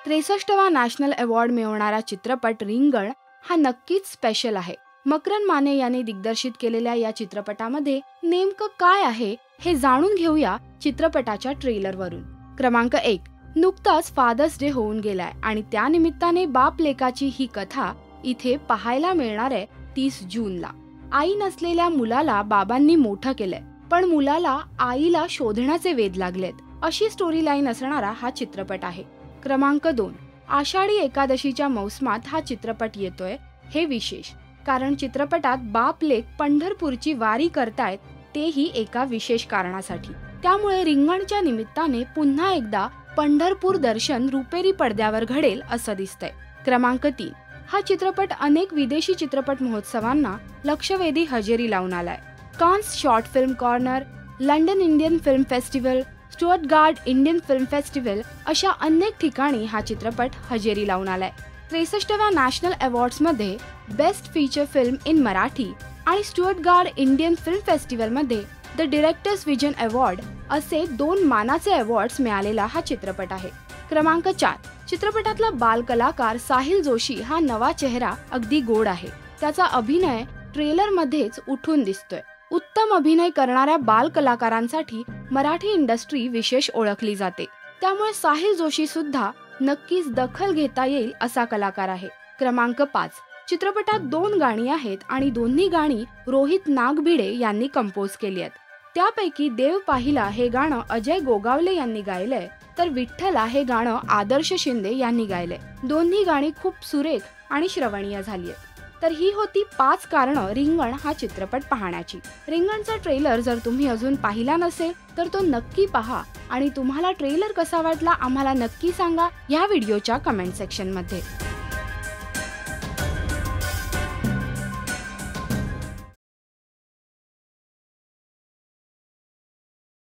63वा national award मिळवणारा चित्रपट रिंगण हा नक्कीच स्पेशल आहे। मकरन माने यांनी दिग्दर्शित केलेल्या या चित्रपटामध्ये नेमकं काय आहे हे जाणून घेऊया चित्रपटाच्या ट्रेलरवरून। क्रमांक 1, नुकताच फादर्स डे होऊन गेलाय आणि त्या निमित्ताने बाप लेकाची ही कथा इथे पाहायला मिळणार आहे 30 जूनला। आई नसलेल्या मुलाला बाबांनी मोठं केलंय, पण मुलाला आईला शोधण्याचे वेध लागलेत, अशी स्टोरी लाईन असणारा हा चित्रपट आहे। क्रमांक 2, आषाढी एकादशीच्या मौसमात हा चित्रपट येतोय। हे विशेष कारण चित्रपटात बाप लेक पंढरपूरची वारी करतायत, तेही एका विशेष कारणासाठी। त्यामुळे रिंगणच्या निमित्ताने पुन्हा एकदा पंढरपूर दर्शन रुपेरी पडद्यावर घडेल असं दिसतंय। क्रमांक 3, हा चित्रपट अनेक विदेशी चित्रपट महोत्सवांना लक्षवेधी हजेरी लावून आलाय। Cannes short film corner, London Indian film festival, Stuttgart Indian film festival अशा अनेक ठिकाणी हा चित्रपट हजेरी लावून आलाय। 63व्या नॅशनल अवॉर्ड्स मध्ये best feature film in Marathi आणि स्टुअर्टगार्ड इंडियन फिल्म फेस्टिवल मध्ये द डायरेक्टर्स विजन अवॉर्ड असे 2 मानाचे अवॉर्ड्स मिळालेला हा चित्रपट आहे। क्रमांक 4, चित्रपटातला बाल कलाकार साहिल जोशी हा नवा चेहरा अगदी गोड आहे। त्याचा अभिनय ट्रेलर मध्येच उठून दिसतोय। उत्तम अभिनय करणाऱ्या बाल कलाकारांसाठी मराठी इंडस्ट्री विशेष ओळखली जाते, त्यामुळे साहिल जोशी सुद्धा नक्कीच दखल घेता येईल असा कलाकार आहे। क्रमांक 5, चित्रपटात 2 गाणी आहेत आणि दोन्ही गाणी रोहित नागभिडे यांनी कंपोज केली आहेत। त्यापैकी देव पाहिला हे गाणं अजय गोगावले यांनी गायलंय, तर विठ्ठला हे गाणं आदर्श शिंदे यांनी गायलंय। दोन्ही गाणी खूप सुरेख आणि श्रवणीय झाली आहेत। तर ही होती 5 कारणं रिंगण हा चित्रपट पाहण्याची। रिंगणचा ट्रेलर जर तुम्ही अजून पाहिला नसेल तर तो नक्की पहा आणि तुम्हाला ट्रेलर कसा वाटला आम्हाला नक्की सांगा या व्हिडिओच्या कमेंट सेक्शन मध्ये।